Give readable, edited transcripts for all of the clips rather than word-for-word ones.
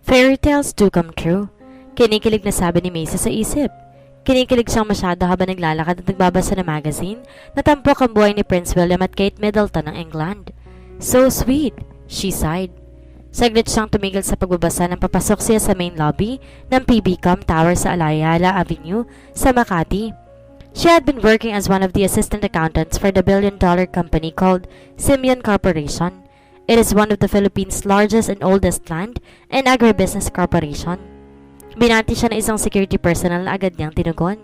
Fairy tales do come true. Kinikilig na sabi ni Macy sa isip. Kinikilig siyang masyado habang naglalakad at nagbabasa ng magazine na tampok ang buhay ni Prince William at Kate Middleton ng England. So sweet, she sighed. Saglit siyang tumigil sa pagbabasa nang papasok siya sa main lobby ng PBCom Tower sa Ayala Avenue sa Makati. She had been working as one of the assistant accountants for the billion-dollar company called Simeon Corporation. It is one of the Philippines' largest and oldest land and agribusiness corporation. Binati siya ng isang security personnel na agad niyang tinugon.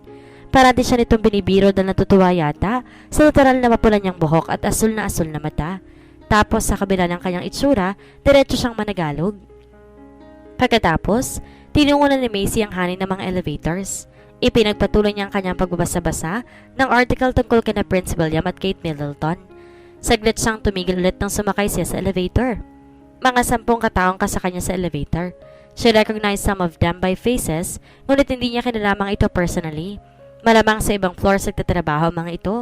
Parati siya nitong binibiro dahil natutuwa yata sa natural na mapula niyang buhok at asul na mata. Tapos sa kabila ng kanyang itsura, diretso siyang managalog. Pagkatapos, tinungunan ni Macy ang hanin ng mga elevators. Ipinagpatuloy niya ang kanyang pagbabasa-basa ng article tungkol kina Prince William at Kate Middleton. Saglit siyang tumigil ulit nang sumakay siya sa elevator. Mga 10 kataong ka sa kanya sa elevator. She recognized some of them by faces, ngunit hindi niya kinalamang ito personally. Malamang sa ibang floors nagtatrabaho ang mga ito.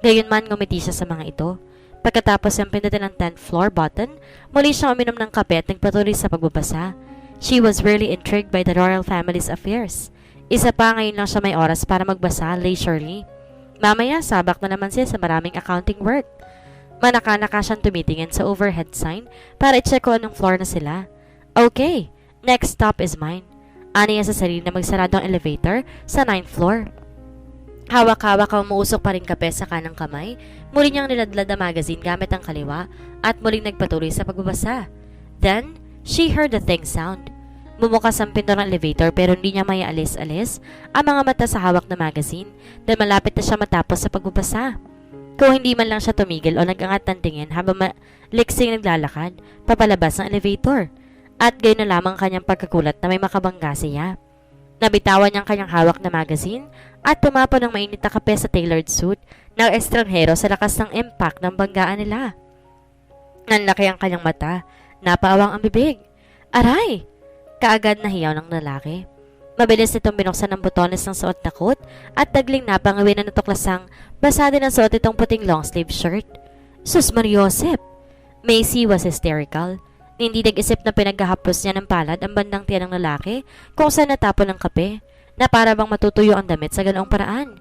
Gayunman ngumiti siya sa mga ito. Pagkatapos ang pindutin ng 10th floor button, muli siyang uminom ng kape at nagpatuloy sa pagbabasa. She was really intrigued by the royal family's affairs. Isa pa, ngayon lang siya may oras para magbasa leisurely. Mamaya, sabak na naman siya sa maraming accounting work. Manaka-naka siyang tumitingin sa overhead sign para i-check kung anong floor na sila. Okay, next stop is mine. Ani niya sa sarili na magsarado ang elevator sa 9th floor. Hawak-hawak ang umuusok pa rin kape sa kanang kamay, muli niyang niladlad ang magazine gamit ang kaliwa at muling nagpatuloy sa pagbabasa. Then, she heard a thing sound. Bumukas ang pinto ng elevator pero hindi niya may alis-alis ang mga mata sa hawak na magazine dahil malapit na siya matapos sa pagbabasa. Kung hindi man lang siya tumigil o nag-angat ng tingin habang maliksing naglalakad, papalabas ng elevator. At gayon na lamang kanyang pagkakulat na may makabangga siya. Nabitawan niyang kanyang hawak na magazine at tumapon ng mainit na kape sa tailored suit ng estranghero sa lakas ng impact ng banggaan nila. Nanlaki ang kanyang mata, napaawang ang bibig. Aray! Kaagad na hiyaw ng lalaki. Mabilis itong binuksan ng butones ng suot na coat at tagling napangawin na natuklasang basa din ang suot itong puting long sleeve shirt. Sus Mariosep! Macy was hysterical. Hindi nag-isip na pinaghahapos niya ng palad ang bandang tiyan ng lalaki kung saan natapon ng kape na para bang matutuyo ang damit sa ganoong paraan.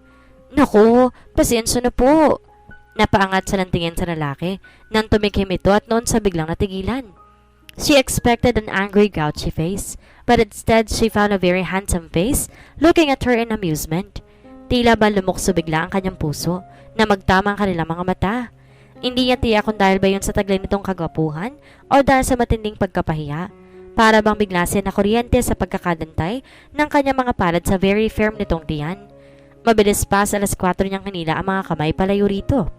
Naku, pasensya na po. Napaangat sa tingin sa lalaki nang tumikim ito at noon sa biglang natigilan. She expected an angry, grouchy face, but instead she found a very handsome face looking at her in amusement. Tila ba lumukso bigla ang kanyang puso na magtama ang kanilang mga mata. Hindi niya tiyak kung dahil ba yun sa taglay nitong kagwapuhan o dahil sa matinding pagkapahiya. Para bang bigla siya na kuryente sa pagkakadantay ng kanyang mga palad sa very firm nitong tiyan. Mabilis pa sa alas 4 niyang hinila ang mga kamay palayo rito.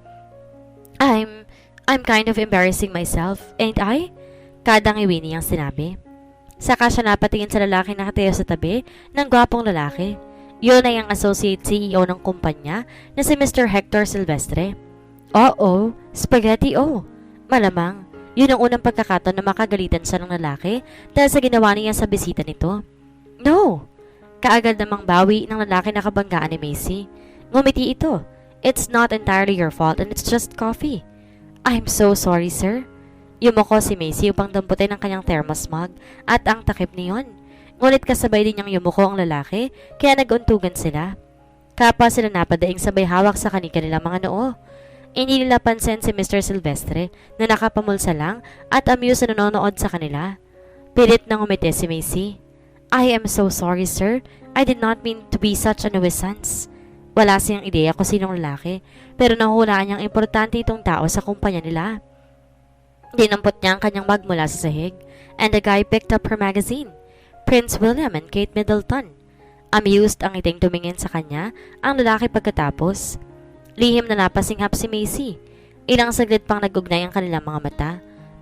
I'm kind of embarrassing myself, ain't I? Kadang iwi niyang sinabi. Saka siya napatingin sa lalaki na nakatayo sa tabi ng gwapong lalaki. Yun ay ang associate CEO ng kumpanya na si Mr. Hector Silvestre. Oo, spaghetti Malamang, yun ang unang pagkakataon na makagalitan siya ng lalaki dahil sa ginawa niya sa bisita nito. No! Kaagad namang bawi ng lalaki na kabanggaan ni Macy. Ngumiti ito. It's not entirely your fault and it's just coffee. I'm so sorry, sir. Yumuko si Macy upang damputin ang kanyang thermos mug at ang takip niyon. Ngunit kasabay din niyang yumuko ang lalaki kaya naguntugan sila. Kapwa sila napadaing sabay hawak sa kanilang mga noo. Hindi nila pansin si Mr. Silvestre na nakapamulsa lang at amused na nanonood sa kanila. Pilit na ngumiti si Macy. I am so sorry, sir. I did not mean to be such a nuisance. Wala siyang ideya kung sinong lalaki pero nahulaan niyang importante itong tao sa kumpanya nila. Dinampot niya ang kanyang mug mula sa sahig and the guy picked up her magazine. Prince William and Kate Middleton. Amused ang iting tumingin sa kanya ang lalaki pagkatapos. Lihim na napasinghap si Macy. Ilang saglit pang nagugnay ang kanilang mga mata.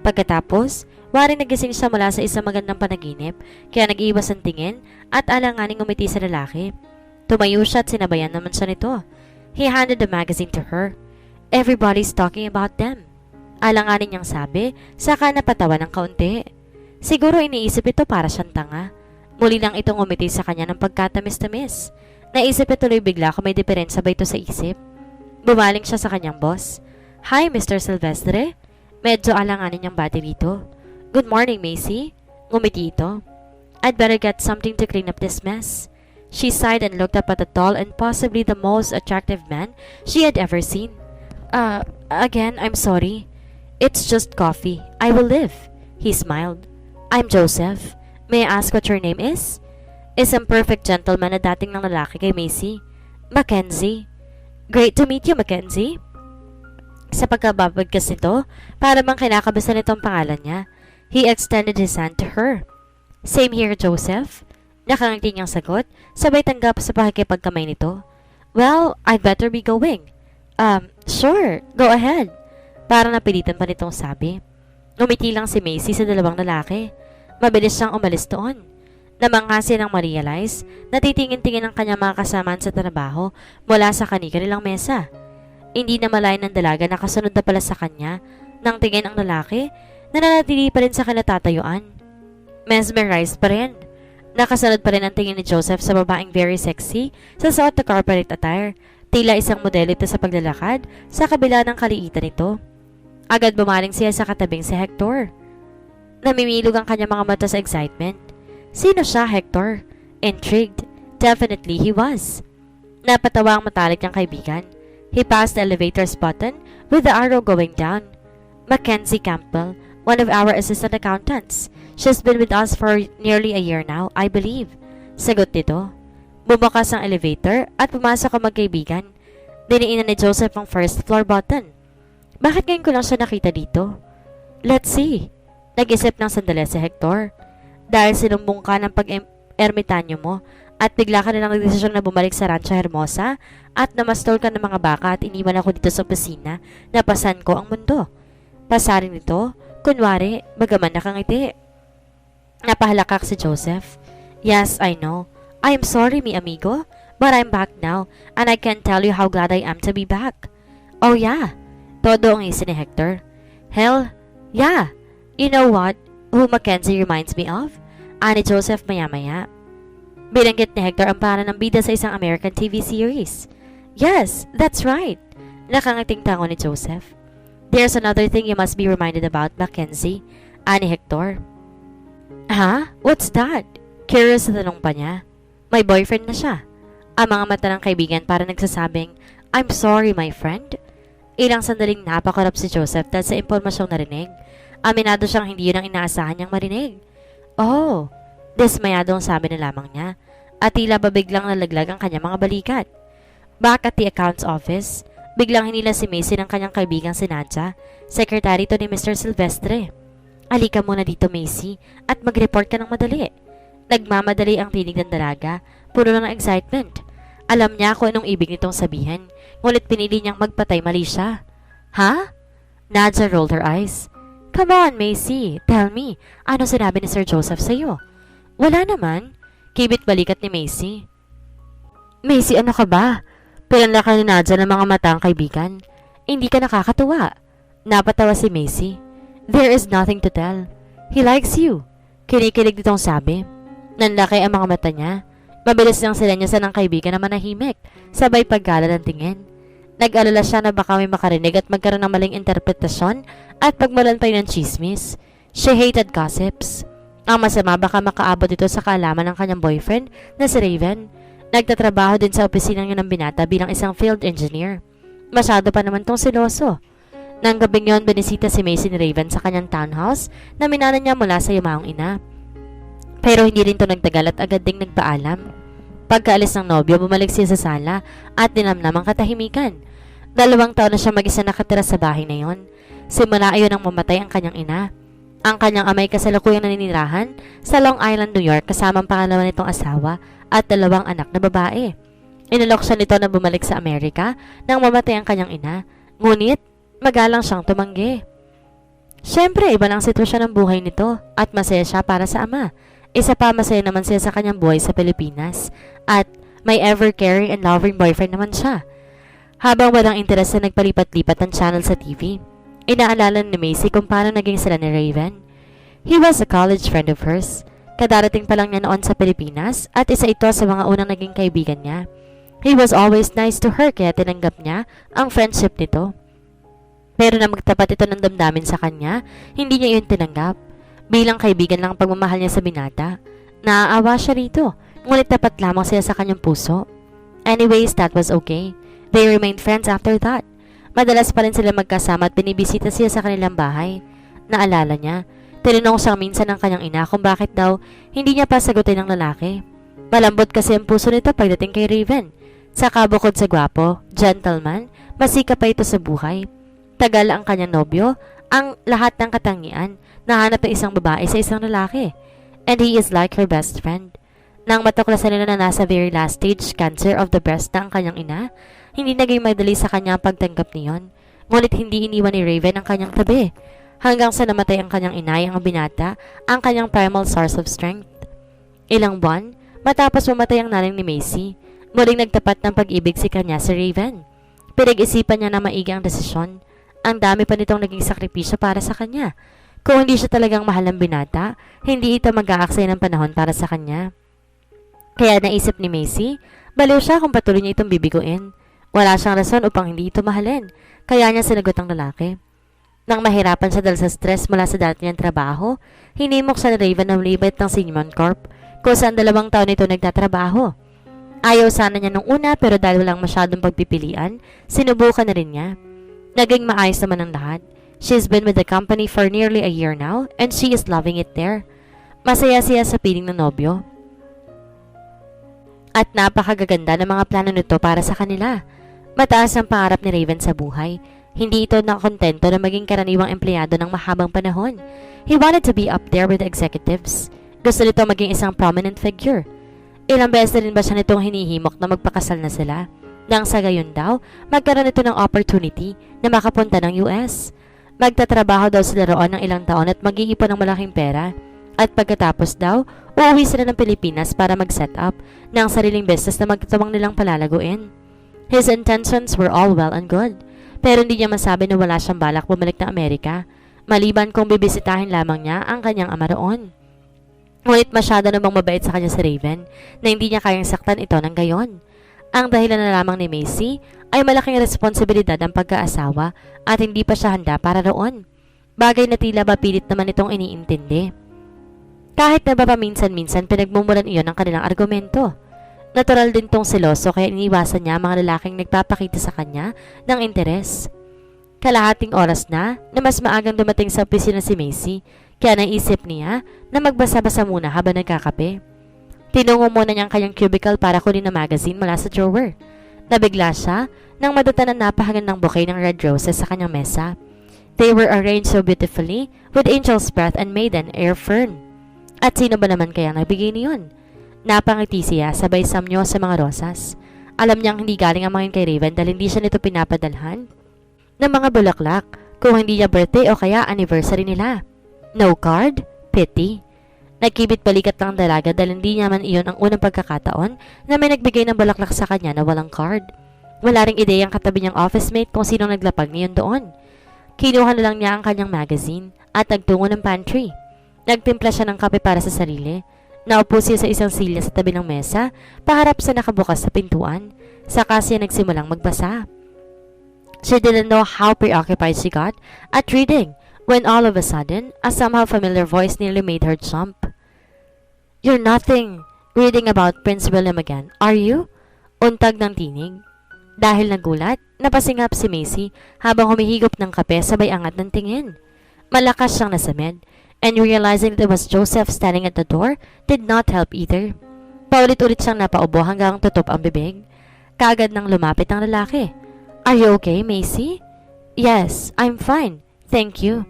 Pagkatapos, waring nagising siya mula sa isang magandang panaginip kaya nag-iwas ang tingin at alanganing umiti sa lalaki. Tumayo siya at sinabayan naman siya nito. He handed the magazine to her. Everybody's talking about them. Alanganin niyang sabi, saka napatawa ng kaunti. Siguro iniisip ito para siyang tanga. Muli lang itong umiti sa kanya ng pagkatamis-tamis. Naisip tuloy bigla kung may diferensya ba ito sa isip. Bumaling siya sa kanyang boss. Hi, Mr. Silvestre. Medyo alanganin niyang bati rito. Good morning, Macy. Ngumiti ito. I'd better get something to clean up this mess. She sighed and looked up at the tall and possibly the most attractive man she had ever seen. Again, I'm sorry. It's just coffee. I will live. He smiled. I'm Joseph. May I ask what your name is? Isang perfect gentleman na dating ng lalaki kay Macy. Mackenzie. Great to meet you, Mackenzie. Sa pagkababagkas nito, para mang kinakabasan nitong pangalan niya, he extended his hand to her. Same here, Joseph. Nakangiti niyang sagot, sabay tanggap sa pakikipagkamay nito. Well, I'd better be going. Sure, go ahead. Para napilitan pa nitong sabi. Umiti lang si Macy sa dalawang lalaki. Mabilis siyang umalis doon. Namangha silang ma-realize na titingin-tingin ang kanyang mga kasamaan sa trabaho mula sa kanilang mesa. Hindi na malayan ng dalaga na kasunod na pala sa kanya nang tingin ang lalaki na nanatili pa rin sa kinatatayuan. Mesmerized pa rin. Nakasunod pa rin ang tingin ni Joseph sa babaeng very sexy sa suot na corporate attire. Tila isang modelo ito sa paglalakad sa kabila ng kaliitan nito. Agad bumaling siya sa katabing si Hector. Namimilog ang kanyang mga mata sa excitement. Sino siya, Hector? Intrigued. Definitely he was. Napatawa ang matalik niyang kaibigan. He passed the elevator's button with the arrow going down. Mackenzie Campbell, one of our assistant accountants. She's been with us for nearly a year now, I believe. Sagot nito. Bumukas ang elevator at pumasok ang magkaibigan. Diniinan ni Joseph ang first floor button. Bakit ngayon ko lang siya nakita dito? Let's see. Nag-isip ng sandali si Hector. Dahil sinumbong ka ng pag-ermitanyo mo at bigla ka nilang nagdesisyon na bumalik sa Rancho Hermosa at namastol ka ng mga baka at iniwan ako dito sa opisina na pasan ko ang mundo. Pasarin nito, kunwari, bagaman nakangiti. Napahalakak si Joseph. Yes, I know. I am sorry, mi amigo, but I'm back now and I can't tell you how glad I am to be back. Oh yeah, todo ang isi ni Hector. Hell, yeah. You know what? Who Mackenzie reminds me of? Ani Joseph maya-maya. Binanggit ni Hector ang pangalan ng bida sa isang American TV series. Yes, that's right. Nakangating tango ni Joseph. There's another thing you must be reminded about, Mackenzie. Ani Hector. Ha? What's that? Curious na tanong pa niya. May boyfriend na siya. Ang mga mata ng kaibigan para nagsasabing, I'm sorry, my friend. Ilang sandaling napakarap si Joseph dahil sa impormasyong narinig. Aminado siyang hindi yun ang inaasahan niyang marinig. Oh, dismayado ang sabi na lamang niya at tila ba biglang nalaglag ang kanyang mga balikat. Back at the accounts office, biglang hinila si Macy ng kanyang kaibigang si Nadja, sekretary to ni Mr. Silvestre. Alika muna dito, Macy, at mag-report ka ng madali. Nagmamadali ang tinig ng dalaga, puno ng excitement. Alam niya kung anong ibig nitong sabihin, ngunit pinili niyang magpatay mali siya. Ha? Nadja rolled her eyes. Come on, Macy. Tell me, ano sinabi ni Sir Joseph sa'yo? Wala naman. Kibit balikat ni Macy. Macy, ano ka ba? Pinanlaki ni Nadja ng mga mata ang kaibigan. Hindi ka nakakatuwa. Napatawa si Macy. There is nothing to tell. He likes you. Kinikilig nitong sabi. Nanlaki ang mga mata niya. Mabilis lang sila niya sa ng kaibigan na manahimik, sabay paggalad ang tingin. Nag-alala siya na baka may makarinig at magkaroon ng maling interpretasyon at pagmalantay ng chismis. She hated gossips. Ang masama baka makaabot ito sa kaalaman ng kanyang boyfriend na si Raven. Nagtatrabaho din sa opisinang yun ng binata bilang isang field engineer. Masyado pa naman tong siloso. Nang gabing yon, binisita si Macy ni Raven sa kanyang townhouse na minana niya mula sa yumaong ina. Pero hindi rin to nagtagal at agad ding nagpaalam. Pagkaalis ng nobyo, bumalik siya sa sala at dinamnam ang katahimikan. 2 taon na siya mag-isa nakatira sa bahay na yon. Simula ayon nang mamatay ang kanyang ina. Ang kanyang amay kasalukuyang naninirahan sa Long Island, New York kasama ang pangalawa nitong asawa at 2 anak na babae. Inalok siya nito na bumalik sa Amerika nang mamatay ang kanyang ina. Ngunit, magalang siyang tumanggi. Siyempre, iba lang sitwasyon ng buhay nito at masaya siya para sa ama. Isa pa, masaya naman siya sa kanyang buhay sa Pilipinas at may ever-caring and loving boyfriend naman siya. Habang walang interes na nagpalipat-lipat ang channel sa TV, inaalala ni Macy kung paano naging sila ni Raven. He was a college friend of hers. Kadarating pa lang niya noon sa Pilipinas at isa ito sa mga unang naging kaibigan niya. He was always nice to her kaya tinanggap niya ang friendship nito. Pero na magtapat ito ng damdamin sa kanya, hindi niya yun tinanggap. Bilang kaibigan lang ang pagmamahal niya sa binata. Naaawa siya rito, ngunit tapat lamang sila sa kanyang puso. Anyways, that was okay. They remained friends after that. Madalas pa rin sila magkasama at binibisita siya sa kanilang bahay. Naalala niya, tinanong siya minsan ng kanyang ina kung bakit daw hindi niya pa sagutin ng lalaki. Malambot kasi ang puso nito pagdating kay Raven. Saka bukod sa gwapo, gentleman, masika pa ito sa buhay. Tagal ang kanyang nobyo, ang lahat ng katangian, nahanap ng isang babae sa isang lalaki. And he is like her best friend. Nang matuklasan nila na nasa very last stage cancer of the breast na ang kanyang ina, hindi naging madali sa kanya ang pagtanggap niyon. Ngunit hindi iniwan ni Raven ang kanyang tabi. Hanggang sa namatay ang kanyang inay, ang binata, ang kanyang primal source of strength. Ilang buwan, matapos mamatay ang nanay ni Macy, muling nagtapat ng pag-ibig si kanya si Raven. Pinag-isipan niya na maigi ang desisyon. Ang dami pa nitong naging sakripisyo para sa kanya. Kung hindi siya talagang mahal ng binata, hindi ito mag-aaksaya ng panahon para sa kanya. Kaya naisip ni Macy, baliw siya kung patuloy niya itong bibiguin. Wala siyang rason upang hindi ito mahalin, kaya niya sinagot ang lalaki. Nang mahirapan siya dahil sa stress mula sa dati niyang trabaho, hinimok siya ni Raven ng libet ng Sigmund Corp, kung saan 2 taon ito nagtatrabaho. Ayaw sana niya nung una pero dahil walang masyadong pagpipilian, sinubukan na rin niya. Naging maayos naman ang lahat. She's been with the company for nearly a year now and she is loving it there. Masaya siya sa piling ng nobyo. At napakagaganda ng mga plano nito para sa kanila. Mataas ang pangarap ni Raven sa buhay. Hindi ito nakontento na maging karaniwang empleyado ng mahabang panahon. He wanted to be up there with the executives. Gusto nito maging isang prominent figure. Ilang beses na rin ba siya nitong hinihimok na magpakasal na sila? Nang sa gayon daw, magkaroon ito ng opportunity na makapunta ng US. Magtatrabaho daw sila roon ng ilang taon at mag-iipon ng malaking pera. At pagkatapos daw, uuwi sila ng Pilipinas para mag-set up ng sariling business na magtatawang nilang palalaguin. His intentions were all well and good, pero hindi niya masabi na wala siyang balak bumalik ng Amerika, maliban kung bibisitahin lamang niya ang kanyang ama roon. Ngunit masyado namang mabait sa kanya si Raven na hindi niya kayang saktan ito ng gayon. Ang dahilan na lamang ni Macy ay malaking responsibilidad ang pagkaasawa at hindi pa siya handa para roon. Bagay na tila ba pilit naman itong iniintindi. Kahit na ba paminsan-minsan pinagmumulan iyon ang kanilang argumento. Natural din tong seloso kaya iniwasan niya ang mga lalaking nagpapakita sa kanya ng interes. Kalahating oras na mas maagang dumating sa opisina si Macy, kaya naisip niya na magbasa-basa muna habang nagkakape. Tinungo muna niya ang kanyang cubicle para kunin na magazine mula sa drawer. Nabigla siya nang madatan na napakagandang bouquet ng red roses sa kanyang mesa. They were arranged so beautifully with angel's breath and maiden air fern. At sino ba naman kaya nagbigay niyon? Napangiti siya sabay samnyo sa mga rosas. Alam niyang hindi galing ang mga kay Raven dahil hindi siya nito pinapadalhan ng mga bulaklak kung hindi niya birthday o kaya anniversary nila. No card? Pity. Nagkibit balikat lang ang dalaga dahil hindi niya man iyon ang unang pagkakataon na may nagbigay ng bulaklak sa kanya na walang card. Wala ring ideya ang katabi niyang office mate kung sinong naglapag niyon doon. Kinuha na lang niya ang kanyang magazine at nagtungo ng pantry. Nagtimpla siya ng kape para sa sarili. Naupo siya sa isang silya sa tabi ng mesa, paharap sa nakabukas sa pintuan. Saka siya nagsimulang magbasa. She didn't know how preoccupied she got at reading when all of a sudden, a somehow familiar voice nearly made her jump. "You're nothing reading about Prince William again, are you?" Untag ng tinig. Dahil nagulat, napasingap si Macy habang humihigop ng kape sabay angat ng tingin. Malakas siyang nasamid. And realizing that it was Joseph standing at the door did not help either. Paulit-ulit siyang napaubo hanggang tutup ang bibig. Kaagad nang lumapit ang lalaki. "Are you okay, Macy?" "Yes, I'm fine. Thank you."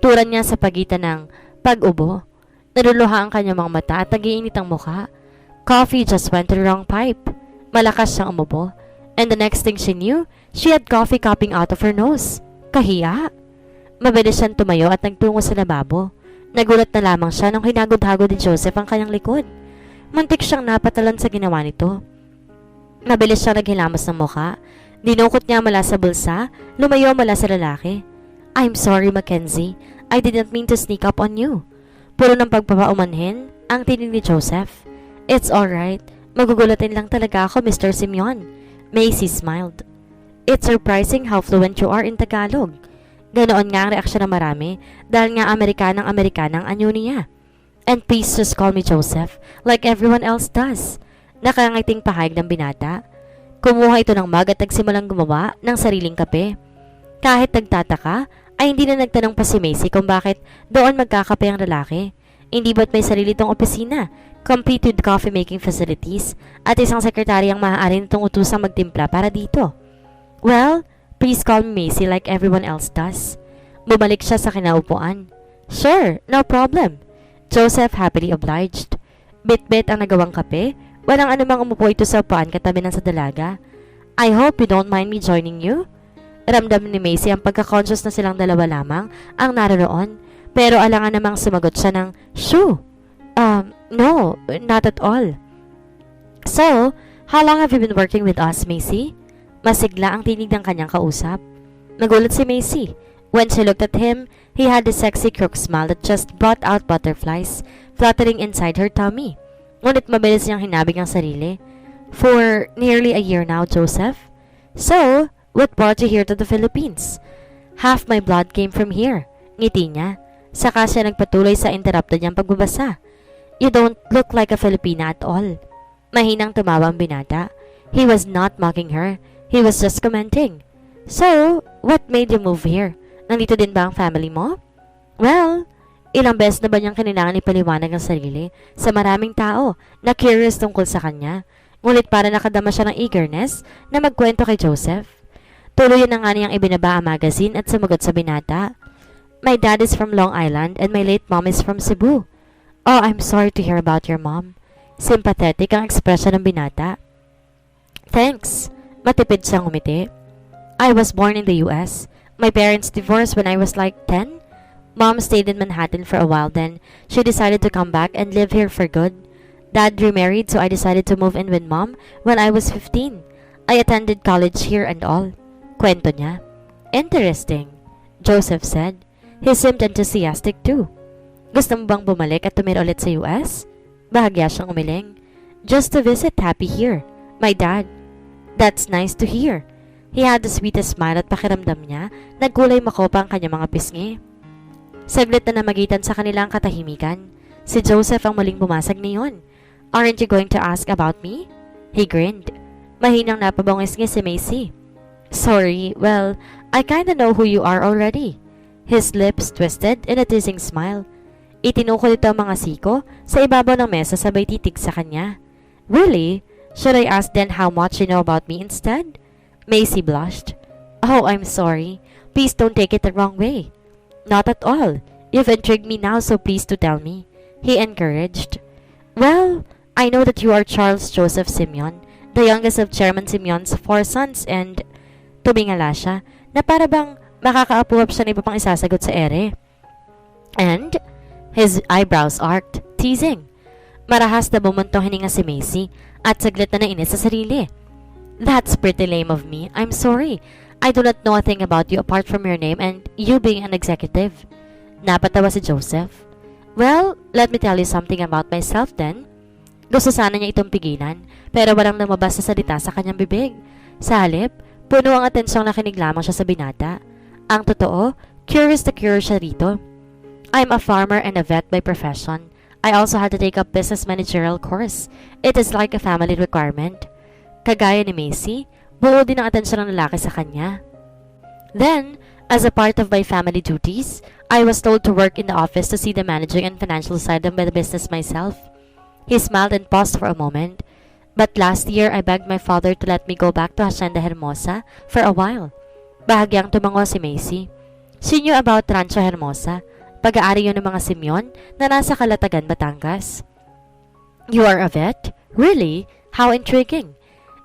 Turan niya sa pagitan ng pag-ubo. Naluluha ang kanyang mga mata at nag-iinit ang mukha. Coffee just went to the wrong pipe. Malakas siyang umubo. And the next thing she knew, she had coffee cupping out of her nose. Kahiya. Mabilis siyang tumayo at nagtungo sa lababo. Nagulat na lamang siya nung hinagod-hagod ni Joseph ang kanyang likod. Muntik siyang napatalan sa ginawa nito. Mabilis siyang naghilamos ng mukha. Dinukot niya mula sa bulsa, lumayo mula sa lalaki. "I'm sorry, Mackenzie. I didn't mean to sneak up on you." Puro ng pagpapaumanhin ang tinig ni Joseph. "It's alright. Magugulatin lang talaga ako, Mr. Simeon." Macy smiled. "It's surprising how fluent you are in Tagalog." Ganoon nga ang reaksyon ng marami dahil nga Amerikanang-Amerikanang anyo niya. And please just call me Joseph, like everyone else does. Nakangiting pahayag ng binata. Kumuha ito ng mug at nagsimulang gumawa ng sariling kape. Kahit nagtataka, ay hindi na nagtanong pa si Macy kung bakit doon magkakape ang lalaki. Hindi ba't may sarili tong opisina, complete with coffee-making facilities, at isang sekretary ang maaari nitong utusang magtimpla para dito. Well, please call me Macy like everyone else does. Bumalik siya sa kinaupuan. Sure, no problem. Joseph happily obliged. Bit-bit ang nagawang kape. Walang anumang umupo ito sa upuan katabi ng sa dalaga. I hope you don't mind me joining you. Ramdam ni Macy ang pagka-conscious na silang dalawa lamang ang naroon. Pero alangan namang sumagot siya ng, Shoo! No, not at all. So, how long have you been working with us, Macy? Masigla ang tinig ng kanyang kausap. Nagulat si Macy. When she looked at him, he had a sexy crook smile that just brought out butterflies fluttering inside her tummy. Ngunit mabilis niyang hinabing ang sarili. For nearly a year now, Joseph. So, what brought you here to the Philippines? Half my blood came from here. Ngiti niya. Saka siya nagpatuloy sa interrupted niyang pagbabasa. You don't look like a Filipina at all. Mahinang tumawa ang binata. He was not mocking her. He was just commenting. So, what made you move here? Nandito din ba ang family mo? Well, ilang beses na ba niyang kailangan ipaliwanag ang sarili sa maraming tao na curious tungkol sa kanya? Ngunit para nakadama siya ng eagerness na magkwento kay Joseph. Tuloy na nga niyang ibinaba ang magazine at sumagot sa binata. My dad is from Long Island and my late mom is from Cebu. Oh, I'm sorry to hear about your mom. Sympathetic ang ekspresyon ng binata. Thanks. Matipid siyang umiti. I was born in the US. My parents divorced when I was like 10. Mom stayed in Manhattan for a while, then she decided to come back and live here for good. Dad remarried, so I decided to move in with Mom when I was 15. I attended college here and all. Kwento niya. Interesting, Joseph said. He seemed enthusiastic too. Gusto mo bang bumalik at tumira ulit sa US? Bahagya siyang umiling. Just to visit, happy here. My dad. That's nice to hear. He had the sweetest smile at pakiramdam niya, nagkulay makopa ang kanyang mga pisngi. Saglit na namagitan sa kanilang katahimikan. Si Joseph ang muling bumasag niyon. Aren't you going to ask about me? He grinned. Mahinang napabangis-ngis si Macy. Sorry, well, I kinda know who you are already. His lips twisted in a teasing smile. Itinukol ito ang mga siko sa ibabaw ng mesa sabay titig sa kanya. Really? Should I ask then how much you know about me instead? Macy blushed. Oh, I'm sorry. Please don't take it the wrong way. Not at all. You've intrigued me now, so please to tell me. He encouraged. Well, I know that you are Charles Joseph Simeon, the youngest of Chairman Simeon's 4 sons, and... Tumingala siya na para bang makakaapuhap siya na iba pang isasagot sa ere. And... His eyebrows arched, teasing. Marahas na bumuntong hininga si Macy at saglit na nainis sa sarili. That's pretty lame of me. I'm sorry. I do not know a thing about you apart from your name and you being an executive. Napatawa si Joseph. Well, let me tell you something about myself then. Gusto sana niya itong pigilan, pero walang lumabas na salita sa kanyang bibig. Sa halip, puno ang atensyong nakinig lamang siya sa binata. Ang totoo, curious na curious siya rito. I'm a farmer and a vet by profession. I also had to take up business managerial course. It is like a family requirement. Kagaya ni Macy, buo din ang atensyon ng lalaki sa kanya. Then, as a part of my family duties, I was told to work in the office to see the managing and financial side of the business myself. He smiled and paused for a moment. But last year, I begged my father to let me go back to Hacienda Hermosa for a while. Bahagyang tumango si Macy. She knew about Rancho Hermosa, pag-aari yun ng mga Simeon na nasa Calatagan, Batangas. You are a vet? Really? How intriguing.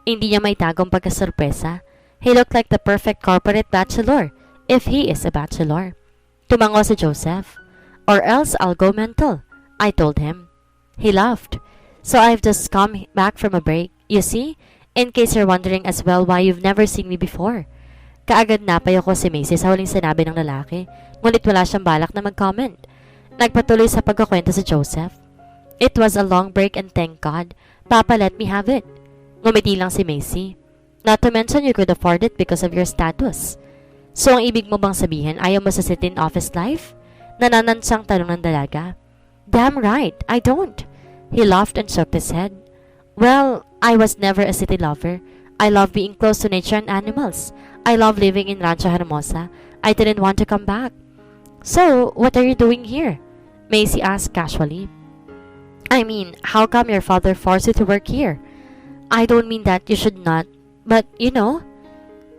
Hindi niya maitagong pagkasurpresa. He looked like the perfect corporate bachelor, if he is a bachelor. Tumango si Joseph. Or else I'll go mental, I told him. He laughed. So I've just come back from a break, you see? In case you're wondering as well why you've never seen me before. Kaagad napayo ko si Macy sa huling sinabi ng lalaki, ngunit wala siyang balak na mag-comment. Nagpatuloy sa pagkakwento si Joseph. It was a long break and thank God, Papa let me have it. Ngumiti lang si Macy. Not to mention you could afford it because of your status. So ang ibig mo bang sabihin ayaw mo sa sit-in office life? Nananansang tanong ng dalaga. Damn right, I don't. He laughed and shook his head. Well, I was never a city lover. I love being close to nature and animals. I love living in Rancho Hermosa. I didn't want to come back. So, what are you doing here? Macy asked casually. I mean, how come your father forced you to work here? I don't mean that you should not, but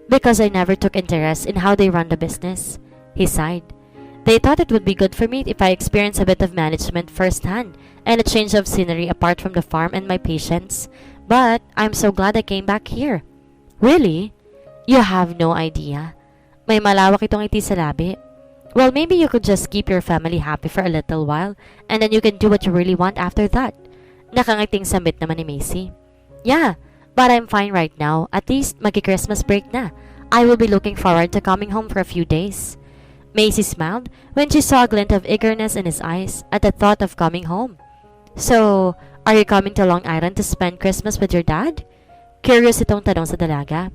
because I never took interest in how they run the business. He sighed. They thought it would be good for me if I experienced a bit of management firsthand and a change of scenery apart from the farm and my patients. But I'm so glad I came back here. Really? You have no idea. May malawak itong ngiti sa labi. Well, maybe you could just keep your family happy for a little while and then you can do what you really want after that. Nakangiting sambit naman ni Macy. Yeah, but I'm fine right now. At least magi-Christmas break na. I will be looking forward to coming home for a few days. Macy smiled when she saw a glint of eagerness in his eyes at the thought of coming home. So, are you coming to Long Island to spend Christmas with your dad? Curious itong tanong sa dalaga.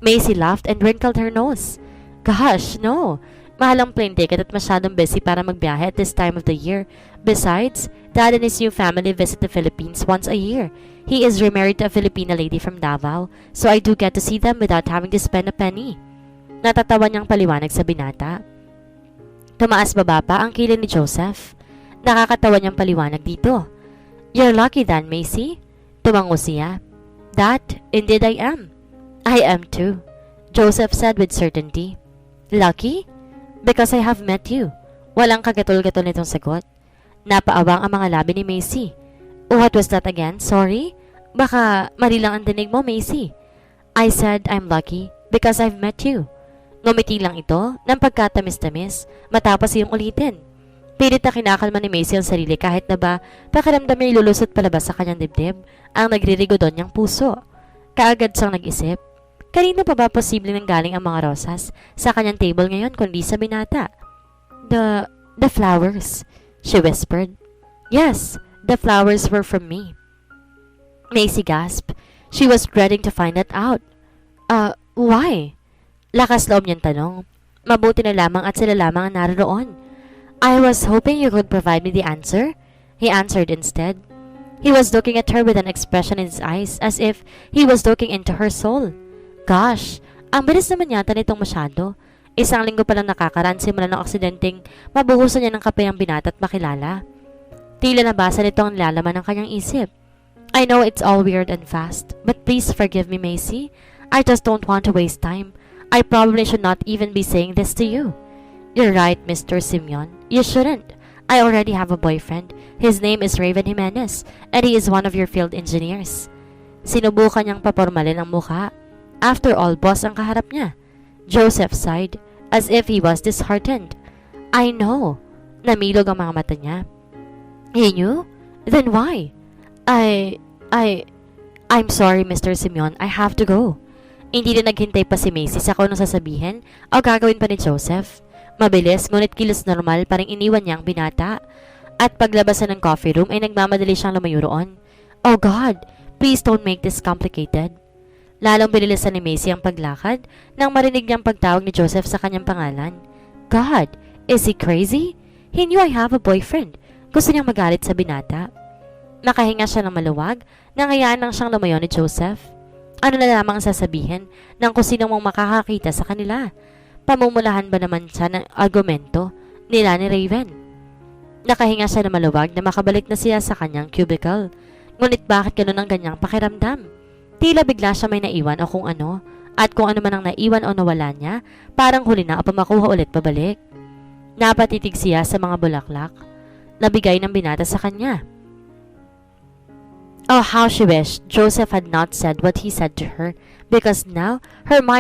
Macy laughed and wrinkled her nose. Gosh, no. Mahal ang plane ticket at masyadong busy para magbiyahe at this time of the year. Besides, Dad and his new family visit the Philippines once a year. He is remarried to a Filipina lady from Davao, so I do get to see them without having to spend a penny. Natatawa niyang paliwanag sa binata. Tumaas baba pa ang kilay ni Joseph. Nakakatawa niyang paliwanag dito. You're lucky then, Macy. Tumango siya. That, indeed I am. I am too, Joseph said with certainty. Lucky? Because I have met you. Walang kagatol-gatol nitong sagot. Napaawang ang mga labi ni Macy. What was that again? Sorry? Baka mali lang ang dinig mo, Macy. I said I'm lucky because I've met you. Ngumiti lang ito ng pagkatamis-tamis matapos iyong ulitin. Pilit na kinakalma ni Macy ang sarili kahit na ba pakiramdam niya ilulusot palabas sa kanyang dibdib ang nagririgo doon niyang puso. Kaagad siyang nag-isip. Kanino pa ba posible nang galing ang mga rosas sa kanyang table ngayon kundi sa binata? The flowers, she whispered. Yes, the flowers were from me. Macy gasped. She was dreading to find that out. Why? Lakas loob niyang tanong. Mabuti na lamang at sila lamang ang naroon. I was hoping you could provide me the answer, he answered instead. He was looking at her with an expression in his eyes as if he was looking into her soul. Gosh, ang bilis naman yata nitong masyado. Isang linggo pa lang nakakaraan simula ng aksidenteng mabuhusan niya ng kape ang binata at makilala. Tila nabasa nito ang nilalaman ng kanyang isip. I know it's all weird and fast, but please forgive me, Macy. I just don't want to waste time. I probably should not even be saying this to you. You're right, Mr. Simeon. You shouldn't. I already have a boyfriend. His name is Raven Jimenez, and he is one of your field engineers. Sinubukan niyang papormalin ang mukha. After all, boss ang kaharap niya. Joseph sighed, as if he was disheartened. I know. Namilog ang mga mata niya. He knew? Then why? I'm sorry, Mr. Simeon. I have to go. Hindi na naghintay pa si Macy sa kung anong sasabihin o gagawin pa ni Joseph. Mabilis, ngunit kilos normal pa rin iniwan niya ang binata. At paglabasan ng coffee room ay nagmamadali siyang lumayo roon. Oh God, please don't make this complicated. Lalong binilisan ni Macy ang paglakad nang marinig niyang pagtawag ni Joseph sa kanyang pangalan. God, is he crazy? He knew I have a boyfriend. Gusto niyang magalit sa binata. Nakahinga siya ng maluwag nang hayaan nang siyang lumayo ni Joseph. Ano na lamang ang sasabihin ng kung sino mong makakakita sa kanila? Pamumulahan ba naman siya ng argumento nila ni Raven? Nakahinga siya ng maluwag na makabalik na siya sa kanyang cubicle. Ngunit bakit gano'n ang ganyang pakiramdam? Tila bigla siya may naiwan o kung ano, at kung ano man ang naiwan o nawala niya, parang huli na o pamakuha ulit pabalik. Napatitig siya sa mga bulaklak na bigay ng binata sa kanya. Oh, how she wished Joseph had not said what he said to her, because now her mind